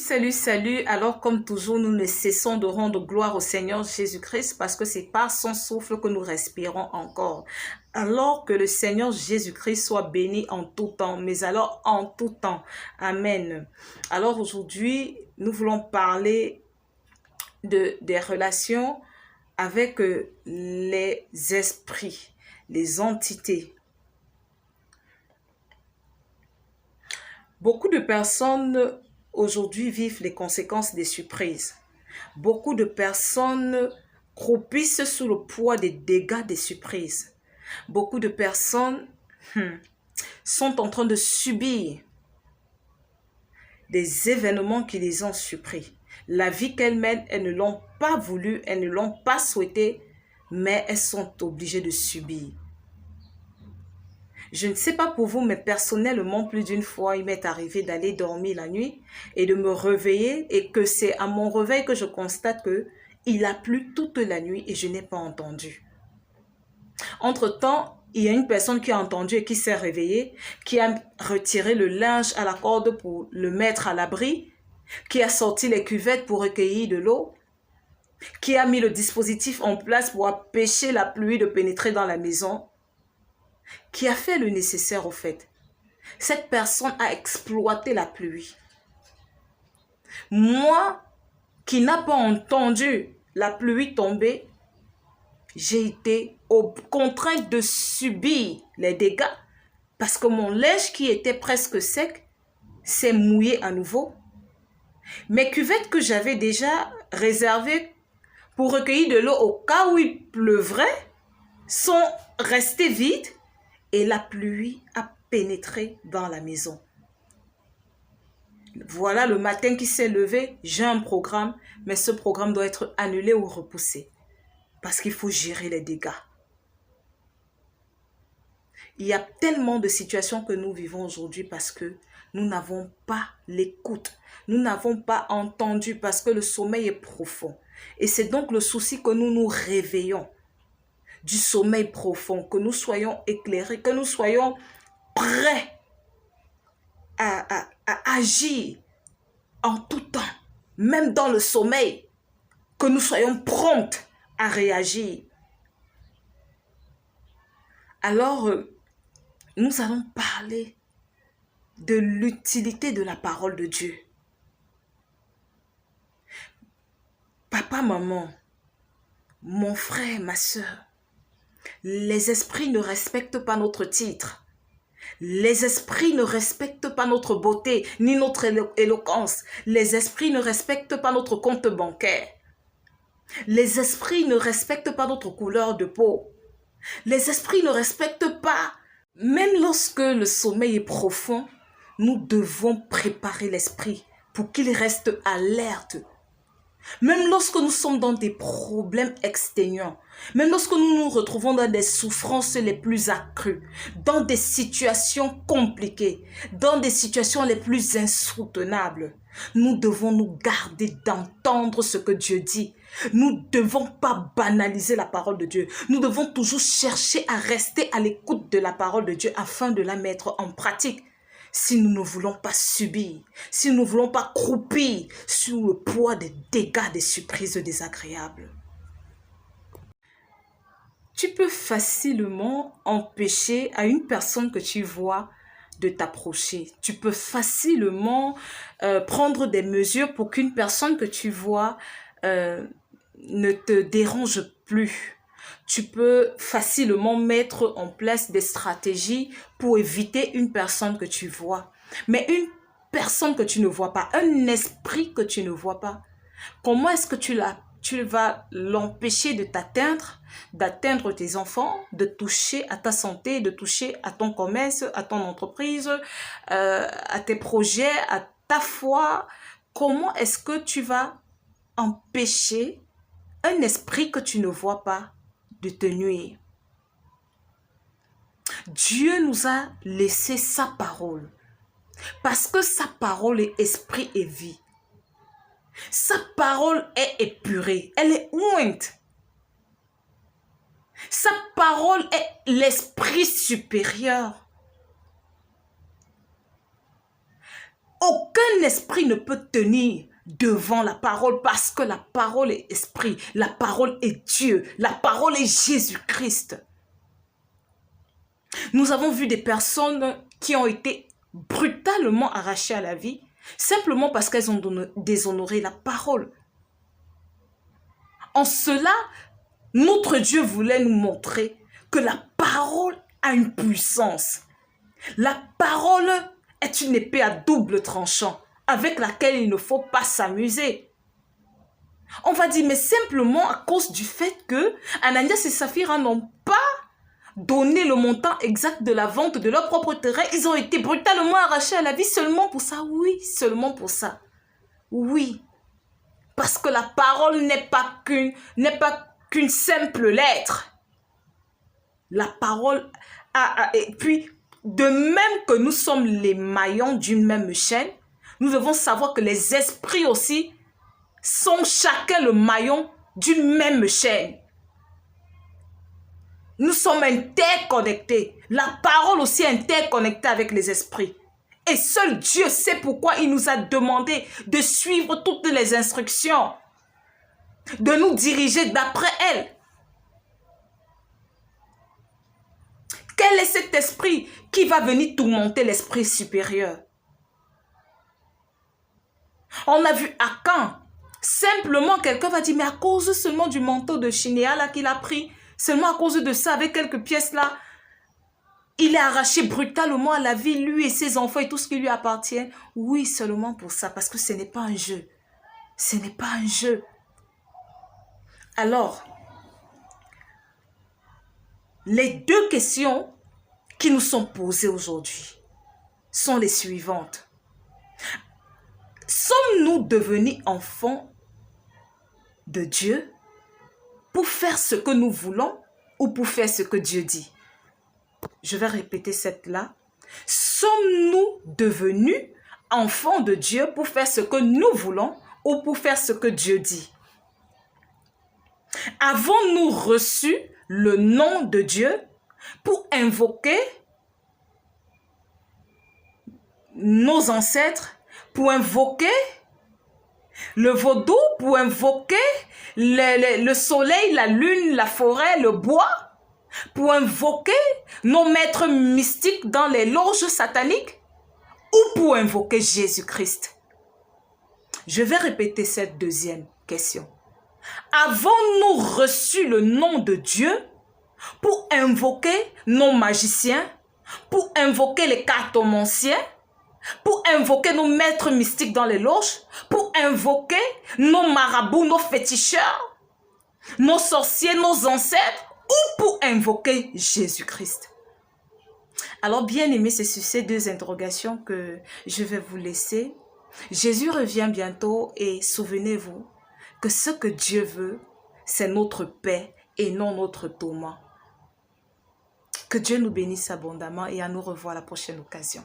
Salut, salut. Alors, comme toujours, nous ne cessons de rendre gloire au Seigneur Jésus-Christ parce que c'est par son souffle que nous respirons encore. Alors que le Seigneur Jésus-Christ soit béni en tout temps, mais alors en tout temps. Amen. Alors aujourd'hui, nous voulons parler des relations avec les esprits, les entités. Beaucoup de personnes aujourd'hui vivent les conséquences des surprises. Beaucoup de personnes croupissent sous le poids des dégâts des surprises. Beaucoup de personnes sont en train de subir des événements qui les ont surpris. La vie qu'elles mènent, elles ne l'ont pas voulu, elles ne l'ont pas souhaité, mais elles sont obligées de subir. Je ne sais pas pour vous, mais personnellement, plus d'une fois, il m'est arrivé d'aller dormir la nuit et de me réveiller et que c'est à mon réveil que je constate que il a plu toute la nuit et je n'ai pas entendu. Entre-temps, il y a une personne qui a entendu et qui s'est réveillée, qui a retiré le linge à la corde pour le mettre à l'abri, qui a sorti les cuvettes pour recueillir de l'eau, qui a mis le dispositif en place pour empêcher la pluie de pénétrer dans la maison, qui a fait le nécessaire au fait. Cette personne a exploité la pluie. Moi, qui n'a pas entendu la pluie tomber, j'ai été contrainte de subir les dégâts parce que mon linge qui était presque sec s'est mouillé à nouveau. Mes cuvettes que j'avais déjà réservées pour recueillir de l'eau au cas où il pleuvrait sont restées vides et la pluie a pénétré dans la maison. Voilà le matin qui s'est levé, j'ai un programme, mais ce programme doit être annulé ou repoussé parce qu'il faut gérer les dégâts. Il y a tellement de situations que nous vivons aujourd'hui parce que nous n'avons pas l'écoute. Nous n'avons pas entendu parce que le sommeil est profond. Et c'est donc le souci que nous nous réveillons du sommeil profond, que nous soyons éclairés, que nous soyons prêts à agir en tout temps, même dans le sommeil, que nous soyons promptes à réagir. Alors, nous allons parler de l'utilité de la parole de Dieu. Papa, maman, mon frère, ma soeur, les esprits ne respectent pas notre titre. Les esprits ne respectent pas notre beauté, ni notre éloquence. Les esprits ne respectent pas notre compte bancaire. Les esprits ne respectent pas notre couleur de peau. Les esprits ne respectent pas. Même lorsque le sommeil est profond, nous devons préparer l'esprit pour qu'il reste alerte. Même lorsque nous sommes dans des problèmes exténuants, même lorsque nous nous retrouvons dans des souffrances les plus accrues, dans des situations compliquées, dans des situations les plus insoutenables, nous devons nous garder d'entendre ce que Dieu dit. Nous ne devons pas banaliser la parole de Dieu. Nous devons toujours chercher à rester à l'écoute de la parole de Dieu afin de la mettre en pratique. Si nous ne voulons pas subir, si nous ne voulons pas croupir sous le poids des dégâts, des surprises désagréables. Tu peux facilement empêcher à une personne que tu vois de t'approcher. Tu peux facilement prendre des mesures pour qu'une personne que tu vois ne te dérange plus. Tu peux facilement mettre en place des stratégies pour éviter une personne que tu vois. Mais une personne que tu ne vois pas, un esprit que tu ne vois pas, comment est-ce que tu vas l'empêcher de t'atteindre, d'atteindre tes enfants, de toucher à ta santé, de toucher à ton commerce, à ton entreprise, à tes projets, à ta foi? Comment est-ce que tu vas empêcher un esprit que tu ne vois pas de te nuire? Dieu nous a laissé sa parole parce que sa parole est esprit et vie. Sa parole est épurée, elle est ointe. Sa parole est l'esprit supérieur. Aucun esprit ne peut tenir devant la parole parce que la parole est esprit, la parole est Dieu, la parole est Jésus-Christ. Nous avons vu des personnes qui ont été brutalement arrachées à la vie simplement parce qu'elles ont déshonoré la parole. En cela, notre Dieu voulait nous montrer que la parole a une puissance. La parole est une épée à double tranchant avec laquelle il ne faut pas s'amuser. On va dire, mais simplement à cause du fait que Ananias et Saphira n'ont pas donné le montant exact de la vente de leur propre terrain, ils ont été brutalement arrachés à la vie seulement pour ça. Oui, seulement pour ça. Oui, parce que la parole n'est pas qu'une simple lettre. La parole et puis, de même que nous sommes les maillons d'une même chaîne, nous devons savoir que les esprits aussi sont chacun le maillon d'une même chaîne. Nous sommes interconnectés. La parole aussi est interconnectée avec les esprits. Et seul Dieu sait pourquoi il nous a demandé de suivre toutes les instructions, de nous diriger d'après elles. Quel est cet esprit qui va venir tourmenter l'esprit supérieur? On a vu Akan. Simplement, quelqu'un va dire, mais à cause seulement du manteau de Shinéa là qu'il a pris, seulement à cause de ça, avec quelques pièces là, il est arraché brutalement à la vie, lui et ses enfants et tout ce qui lui appartient. Oui, seulement pour ça, parce que ce n'est pas un jeu. Ce n'est pas un jeu. Alors, les deux questions qui nous sont posées aujourd'hui sont les suivantes. Sommes-nous devenus enfants de Dieu pour faire ce que nous voulons ou pour faire ce que Dieu dit? Je vais répéter cette là. Sommes-nous devenus enfants de Dieu pour faire ce que nous voulons ou pour faire ce que Dieu dit? Avons-nous reçu le nom de Dieu pour invoquer nos ancêtres, pour invoquer le vaudou, pour invoquer le soleil, la lune, la forêt, le bois, pour invoquer nos maîtres mystiques dans les loges sataniques ou pour invoquer Jésus-Christ? Je vais répéter cette deuxième question. Avons-nous reçu le nom de Dieu pour invoquer nos magiciens, pour invoquer les cartomanciens, pour invoquer nos maîtres mystiques dans les loges, pour invoquer nos marabouts, nos féticheurs, nos sorciers, nos ancêtres, ou pour invoquer Jésus-Christ? Alors, bien aimé, c'est sur ces deux interrogations que je vais vous laisser. Jésus revient bientôt et souvenez-vous que ce que Dieu veut, c'est notre paix et non notre tourment. Que Dieu nous bénisse abondamment et à nous revoir à la prochaine occasion.